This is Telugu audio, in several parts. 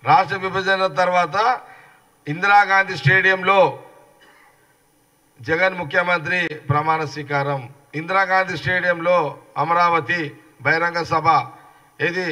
రాష్ట్ర విభజన తర్వాత ఇందిరాగాంధీ స్టేడియంలో జగన్ ముఖ్యమంత్రి ప్రమాణ స్వీకారం, ఇందిరాగాంధీ స్టేడియంలో అమరావతి బహిరంగ సభ, ఇది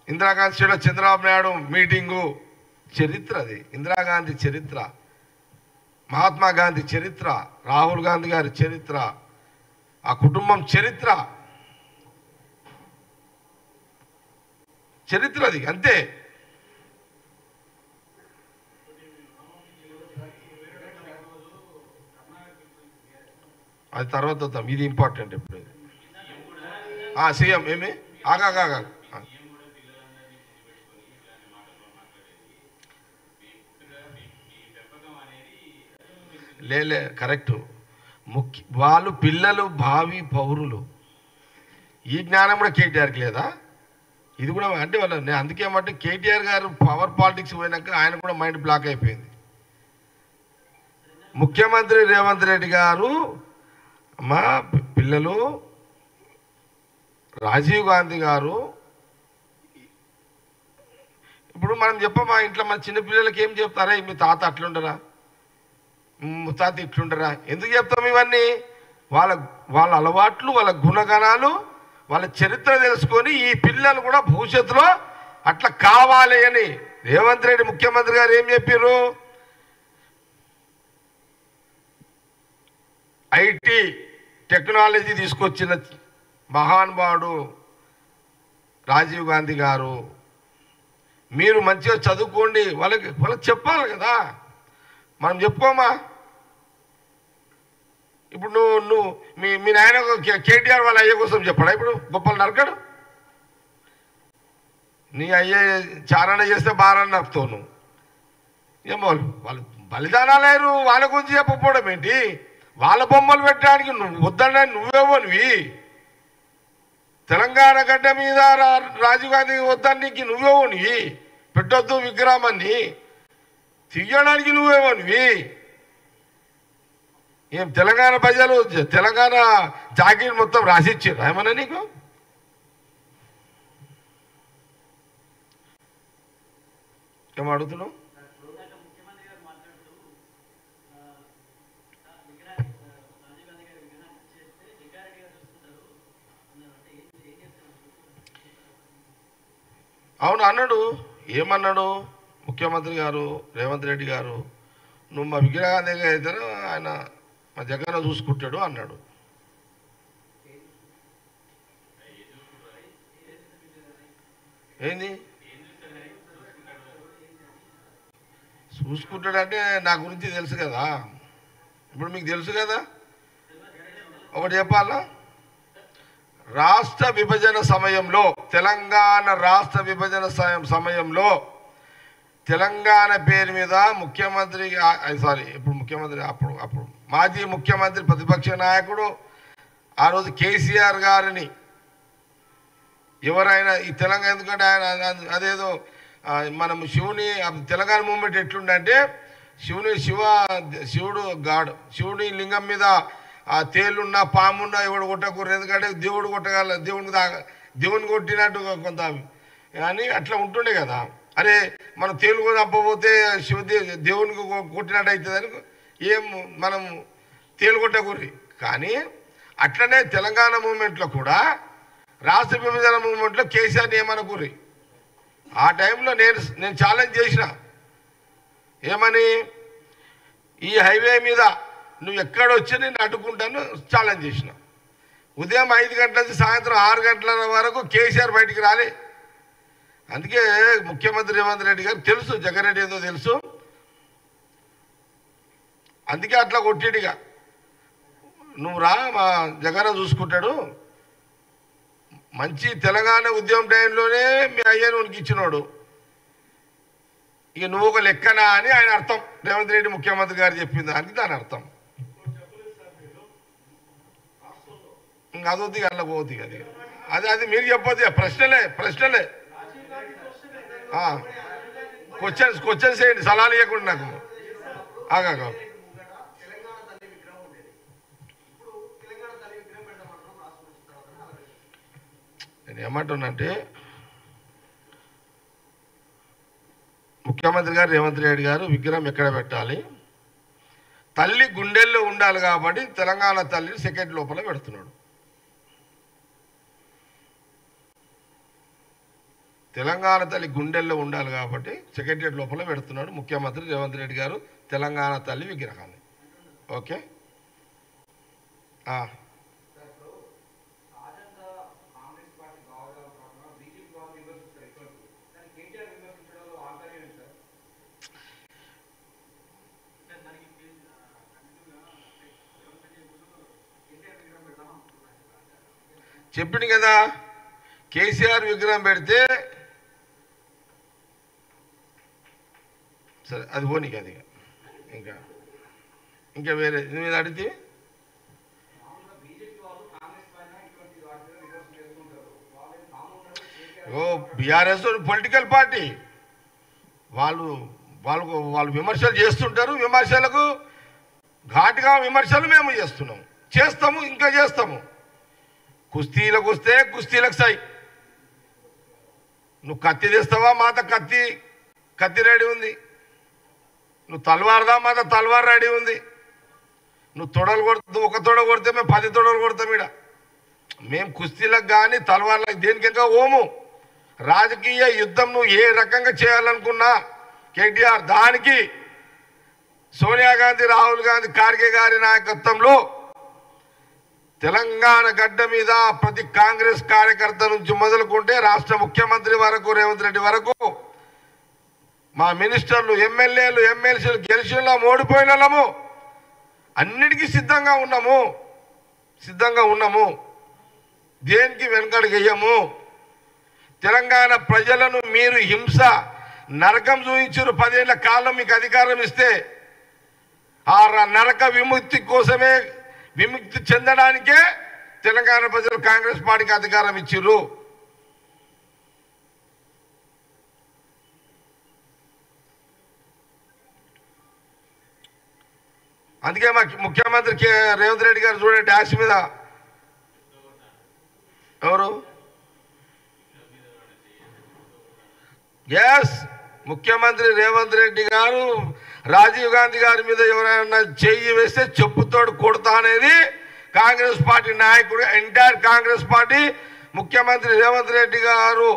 ఇందిరాగాంధీ స్టేడియంలో చంద్రబాబు నాయుడు మీటింగు. చరిత్ర అది, ఇందిరాగాంధీ చరిత్ర, మహాత్మా గాంధీ చరిత్ర, రాహుల్ గాంధీ గారి చరిత్ర, ఆ కుటుంబం చరిత్ర, చరిత్ర అది అంతే. అది తర్వాత వద్దాం, ఇది ఇంపార్టెంట్. ఇప్పుడు సీఎం ఏమి ఆగా లేలే కరెక్టు. వాళ్ళు పిల్లలు భావి పౌరులు. ఈ జ్ఞానం కూడా కేటీఆర్కి లేదా? ఇది కూడా అంటే వాళ్ళు అందుకేమంటే కేటీఆర్ గారు పవర్ పాలిటిక్స్ పోయినాక ఆయన కూడా మైండ్ బ్లాక్ అయిపోయింది. ముఖ్యమంత్రి రేవంత్ రెడ్డి గారు మా పిల్లలు, రాజీవ్ గాంధీ గారు, ఇప్పుడు మనం చెప్పమా ఇంట్లో మన చిన్నపిల్లలకి ఏం చెప్తారా, మీ తాత అట్లుండరా, ముత్తాత ఇట్లుండరా, ఎందుకు చెప్తాం ఇవన్నీ? వాళ్ళ అలవాట్లు, వాళ్ళ గుణగణాలు, వాళ్ళ చరిత్ర తెలుసుకొని ఈ పిల్లలు కూడా భవిష్యత్తులో అట్లా కావాలి అని రేవంత్ రెడ్డి ముఖ్యమంత్రి గారు ఏం చెప్పారు? ఐటీ టెక్నాలజీ తీసుకొచ్చిన మహానుభావుడు రాజీవ్ గాంధీ గారు. మీరు మంచిగా చదువుకోండి, వాళ్ళకి చెప్పాలి కదా, మనం చెప్పుకోమా? ఇప్పుడు నువ్వు మీ నాయన కేటీఆర్ వాళ్ళ అయ్య కోసం చెప్పాడా? ఇప్పుడు గొప్పలు నరకడు. నీ అయ్యే చారణ చేస్తే బారని నరుకుతావు నువ్వు. ఏమో వాళ్ళు బలిదానాలేరు, వాళ్ళ గురించి చెప్పకపోవడం ఏంటి? వాళ్ళ బొమ్మలు పెట్టడానికి నువ్వు వద్దనని నువ్వేవోనివి. తెలంగాణ గడ్డ మీద రాజీవ్ గాంధీ వద్దానికి నువ్వేవోనివి. పెట్టొద్దు విగ్రహాన్ని తీయడానికి నువ్వేవోనివి. ఏం తెలంగాణ ప్రజలు తెలంగాణ జాకీర్ మొత్తం రాసిచ్చారు ఏమన్నా నీకు? ఏం అడుగుతున్నావు? అవును అన్నాడు. ఏమన్నాడు ముఖ్యమంత్రి గారు రేవంత్ రెడ్డి గారు? నువ్వు మా విగ్రహాన్ని అయితే ఆయన మా జగన్ చూసుకుంటాడు అన్నాడు. ఏంది చూసుకుంటాడంటే నా గురించి తెలుసు కదా, ఇప్పుడు మీకు తెలుసు కదా. ఒకటి చెప్పాలా, రాష్ట్ర విభజన సమయంలో, తెలంగాణ రాష్ట్ర విభజన సమయంలో తెలంగాణ పేరు మీద ముఖ్యమంత్రి ఇప్పుడు ముఖ్యమంత్రి అప్పుడు మాజీ ముఖ్యమంత్రి ప్రతిపక్ష నాయకుడు ఆ రోజు కేసీఆర్ గారిని ఎవరైనా ఈ తెలంగాణ, ఎందుకంటే ఆయన అదేదో మనం శివుని తెలంగాణ మూమెంట్ ఎట్లుండంటే శివుడు గాడు, శివుని లింగం మీద ఆ తేలున్నా పామున్నా ఎవడు కొట్టకూడదు, ఎందుకంటే దేవుడు కొట్టగల, దేవుని కొట్టినట్టు కొంత కానీ అట్లా ఉంటుండే కదా. అరే మనం తేలు తప్పపోతే దేవునికి కొట్టినట్టు అవుతుందని ఏం మనం తేలు కొట్టకూర్రి. కానీ అట్లనే తెలంగాణ మూమెంట్లో కూడా రాష్ట్ర విభజన మూమెంట్లో కేసీఆర్ని ఏమనకూర్రి. ఆ టైంలో నేను ఛాలెంజ్ చేసిన, ఏమని, ఈ హైవే మీద నువ్వు ఎక్కడొచ్చి నేను అడ్డుకుంటాను ఛాలెంజ్ చేసిన. ఉదయం 5 గంటల నుంచి సాయంత్రం 6 గంటల వరకు కేసీఆర్ బయటికి రాలే. అందుకే ముఖ్యమంత్రి రేవంత్ రెడ్డి గారు తెలుసు జగన్ రెడ్డి ఏదో తెలుసు, అందుకే అట్లా కొట్టిడిగా నువ్వు రా మా జగన్ చూసుకుంటాడు. మంచి తెలంగాణ ఉద్యమం టైంలోనే మీ అయ్యను ఉనికిచ్చినోడు, ఇక నువ్వు ఒక లెక్కనా అని ఆయన అర్థం. రేవంత్ రెడ్డి ముఖ్యమంత్రి గారు చెప్పింది దానికి దాని అర్థం. ఇంకా అదొద్ది అట్లా పోద్ది, అది మీరు చెప్పొద్దు. ప్రశ్నలే క్వశ్చన్స్ వేయండి, సలహాలు ఇవ్వకుండా నాకు. ఆగా నేను ఏమంటున్నానంటే ముఖ్యమంత్రి గారు రేవంత్ రెడ్డి గారు విగ్రహం ఎక్కడ పెట్టాలి, తల్లి గుండెల్లో ఉండాలి కాబట్టి తెలంగాణ తల్లిని సెకండ్ లోపల పెడుతున్నాడు. తెలంగాణ తల్లి గుండెల్లో ఉండాలి కాబట్టి సెక్రటరియట్ లోపల పెడుతున్నాడు ముఖ్యమంత్రి రేవంత్ రెడ్డి గారు తెలంగాణ తల్లి విగ్రహాన్ని. ఓకే. చెప్పింది కదా, కేసీఆర్ విగ్రహం పెడితే సరే అది పోనీకి, అది ఇంకా ఇంకా వేరే మీద అడిగితే బీఆర్ఎస్ పొలిటికల్ పార్టీ వాళ్ళు వాళ్ళు విమర్శలు చేస్తుంటారు. విమర్శలకు ఘాటుగా విమర్శలు మేము చేస్తాము ఇంకా చేస్తాము. కుస్తీలకు వస్తే కుస్తీలకు సై, నువ్వు కత్తి తెస్తావా, మాత కత్తి రెడీ ఉంది. నువ్వు తల్వార్దా, మాత తల్వార్ రెడీ ఉంది. నువ్వు తొడలు కొడుతూ ఒక తొడ కొడితే మేము 10 తొడలు కొడతాం. ఇక్కడ మేము కుస్తీలకు కానీ తల్వార్లకు దేనికి ఇంకా ఓము. రాజకీయ యుద్ధం నువ్వు ఏ రకంగా చేయాలనుకున్నా కేటీఆర్, దానికి సోనియా గాంధీ, రాహుల్ గాంధీ, ఖార్గే గారి నాయకత్వంలో తెలంగాణ గడ్డ మీద ప్రతి కాంగ్రెస్ కార్యకర్త నుంచి మొదలుకుంటే రాష్ట్ర ముఖ్యమంత్రి వరకు, రేవంత్ రెడ్డి వరకు, మా మినిస్టర్లు, ఎమ్మెల్యేలు, ఎమ్మెల్సీలు గెలిచిన ఓడిపోయినము అన్నిటికీ సిద్ధంగా ఉన్నాము. దేనికి వెనకడుగు వేయము. తెలంగాణ ప్రజలను మీరు హింస నరకం చూపించారు. 10 ఏళ్ల కాలం మీకు అధికారం ఇస్తే ఆ నరక విముక్తి కోసమే, విముక్తి చెందడానికే తెలంగాణ ప్రజలు కాంగ్రెస్ పార్టీకి అధికారం ఇచ్చిర్రు. అందుకే మా ముఖ్యమంత్రి రేవంత్ రెడ్డి గారు చూడండి, డాష్ మీద ఎవరు, ఎస్ ముఖ్యమంత్రి రేవంత్ రెడ్డి గారు రాజీవ్ గాంధీ గారి మీద ఎవరైనా చెయ్యి వేస్తే చెప్పుతోడు కొడతా అనేది కాంగ్రెస్ పార్టీ నాయకుడు, ఎంటైర్ కాంగ్రెస్ పార్టీ. ముఖ్యమంత్రి రేవంత్ రెడ్డి గారు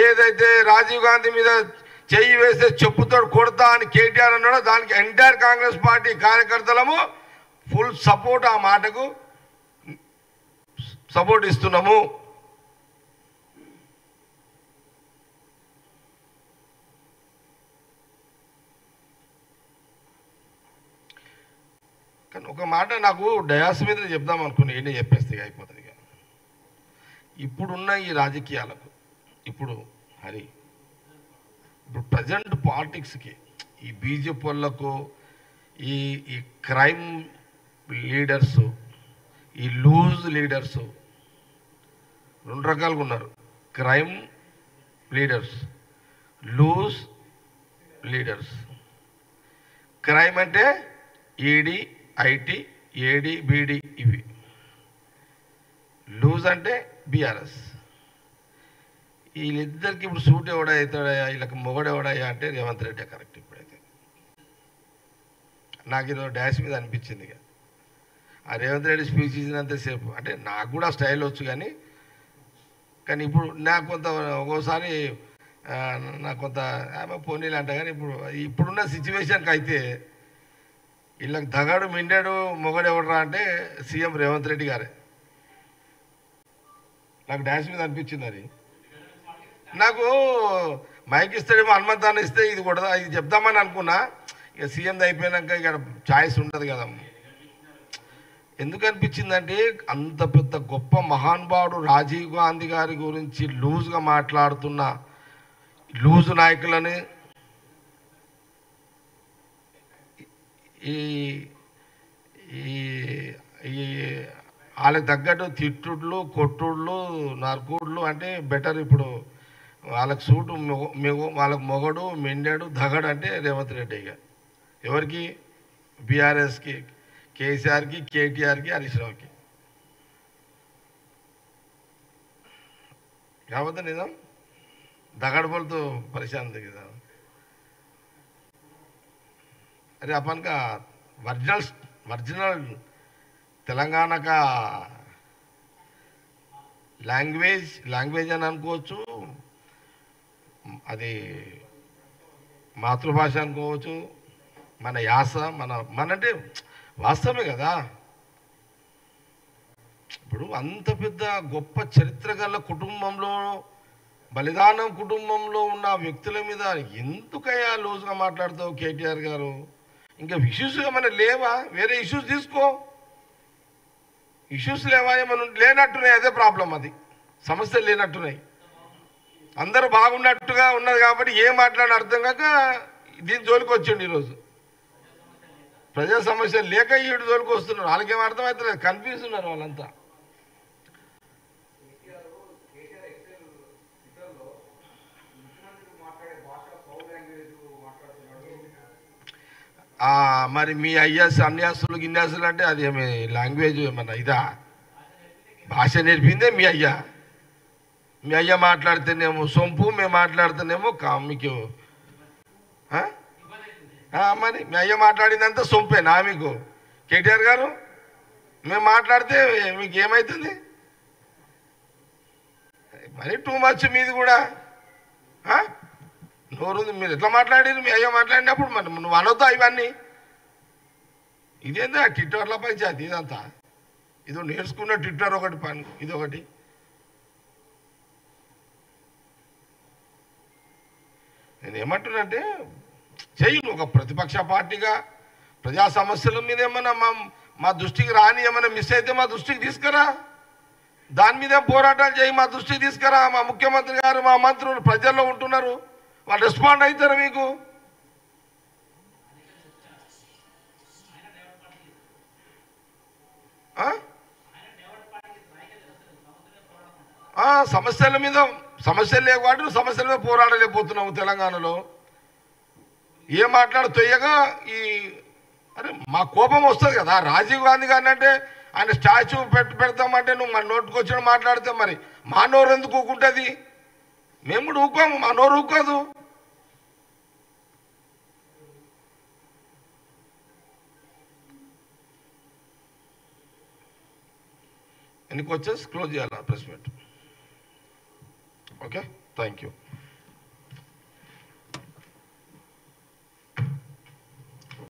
ఏదైతే రాజీవ్ గాంధీ మీద చెయ్యి వేస్తే చెప్పుతోడు కొడతా అని కేటీఆర్ అన్నాడో దానికి ఎంటైర్ కాంగ్రెస్ పార్టీ కార్యకర్తలము ఫుల్ సపోర్ట్, ఆ మాటకు సపోర్ట్ ఇస్తున్నాము. కానీ ఒక మాట నాకు డయాస్ మీద చెప్దాం అనుకుని ఏంటి చెప్పేస్తే అయిపోతుంది. ఇప్పుడున్న ఈ రాజకీయాలకు, ఇప్పుడు ప్రజెంట్ పాలిటిక్స్కి, ఈ బీజేపీ వాళ్ళకు, ఈ క్రైమ్ లీడర్సు, ఈ లూజ్ లీడర్సు 2 రకాలుగా ఉన్నారు. Crime leaders, loose leaders. Crime అంటే ఈడీ, ఐటీ, ఏడి, బీడీ ఇవి. లూజ్ అంటే బీఆర్ఎస్. వీళ్ళిద్దరికి ఇప్పుడు సూట్ ఎవడవుతాడయా, వీళ్ళకి మొగడు ఎవడయ్యా అంటే రేవంత్ రెడ్డి కరెక్ట్. ఇప్పుడైతే నాకు ఇది డాష్ మీద అనిపించింది. ఇక ఆ రేవంత్ రెడ్డి స్పీచ్ ఇచ్చినంతసేపు అంటే నాకు కూడా స్టైల్ వచ్చు, కానీ ఇప్పుడు నాకు కొంత ఒక్కోసారి నాకు కొంత పోనీలు అంట. కానీ ఇప్పుడున్న సిచ్యువేషన్కి అయితే వీళ్ళకి దగాడు మిండాడు మొగడు ఎవడరా అంటే సీఎం రేవంత్ రెడ్డి గారే. నాకు డాన్స్ మీద అనిపించింది. అది నాకు మైక్ ఇస్తాడేమో, హనుమంతాన్ని ఇస్తే ఇది కూడా ఇది చెప్దామని అనుకున్నా. ఇక సీఎం అయిపోయినాక ఇక ఛాయిస్ ఉంటుంది కదా. ఎందుకు అనిపించిందంటే అంత పెద్ద గొప్ప మహానుభావుడు రాజీవ్ గాంధీ గారి గురించి లూజ్గా మాట్లాడుతున్న లూజ్ నాయకులని వాళ్ళకి తగ్గట్టు తిట్టుళ్ళు, కొట్టుళ్ళు, నరుకుళ్ళు అంటే బెటర్. ఇప్పుడు వాళ్ళకి సూటు వాళ్ళకి మొగడు, మెండాడు, దగడు అంటే రేవంత్ రెడ్డి. ఇక ఎవరికి, బీఆర్ఎస్కి, కేసీఆర్కి, కేటీఆర్కి, హరీష్ రావుకి. కాకపోతే నిజం దగడు బోల్తో పరిశాంతి కదా. अरे अपन का वर्जिनल वर्जिनल तेलंगाణ का లాంగ్వేజ్ అని అనుకోవచ్చు, అది మాతృభాష అనుకోవచ్చు, మన యాస మనంటే వాస్తవమే కదా. ఇప్పుడు అంత పెద్ద గొప్ప చరిత్ర గల కుటుంబంలో, బలిదానం కుటుంబంలో ఉన్న వ్యక్తుల మీద ఎందుకయ్యా లూజ్గా మాట్లాడతావు కేటీఆర్ గారు? ఇంకా ఇష్యూస్ ఏమైనా లేవా? వేరే ఇష్యూస్ తీసుకో. ఇష్యూస్ లేవా? ఏమైనా లేనట్టున్నాయి, అదే ప్రాబ్లం. అది సమస్యలు లేనట్టున్నాయి. అందరూ బాగున్నట్టుగా ఉన్నది కాబట్టి ఏం మాట్లాడిన అర్థం కాక దీని జోలికి వచ్చిండు. ఈరోజు ప్రజా సమస్యలు లేక ఈడు జోలికి వస్తున్నారు. వాళ్ళకేం అర్థమవుతలేదు, కన్ఫ్యూజ్ ఉన్నారు వాళ్ళంతా. మరి మీ అన్యాసులు గిన్యాసులు అంటే అది ఏమి లాంగ్వేజ్ ఏమన్నా ఇదా? భాష నేర్పిందే మీ అయ్యా. మీ అయ్య మాట్లాడితేనేమో సొంపు, మేము మాట్లాడితేనేమో మీకు మరి మీ అయ్య మాట్లాడిందంతా సొంపేనా మీకు? కేటీఆర్ గారు మేము మాట్లాడితే మీకు ఏమవుతుంది? మరి టూ మచ్ మీది కూడా. నోరుంది, మీరు ఎట్లా మాట్లాడారు? మీ అయ్యో మాట్లాడినప్పుడు మరి నువ్వు అనొద్దా ఇవన్నీ? ఇదేందా ట్విట్టర్ల పంచాయతీ ఇదంతా? ఇదో నేర్చుకున్న ట్విట్టర్ ఒకటి పని, ఇదొకటి. నేను ఏమంటున్నంటే చెయ్యి, ఒక ప్రతిపక్ష పార్టీగా ప్రజా సమస్యల మీద ఏమన్నా మా దృష్టికి రాని ఏమైనా మిస్ అయితే మా దృష్టికి తీసుకురా. దాని మీద పోరాటాలు చేయి, మా దృష్టికి తీసుకురా. మా ముఖ్యమంత్రి గారు, మా మంత్రులు ప్రజల్లో ఉంటున్నారు, వాళ్ళు రెస్పాండ్ అవుతారు మీకు. సమస్యలు లేకపోతే సమస్యల మీద పోరాడలేకపోతున్నాము తెలంగాణలో. ఏం తొయ్యగా అరే మా కోపం వస్తుంది కదా. రాజీవ్ గాంధీ గారిని అంటే ఆయన స్టాచ్యూ పెడతామంటే నువ్వు మన నోటుకు వచ్చిన మాట్లాడితే మరి మా నోరు ఎందుకు ఊకుంటుంది? మేము కూడా ఊకోము, మా నోరు ఊకోదు. ఎన్ని క్వశ్చన్స్ క్లోజ్ చేయాలా press meet? Okay, thank you.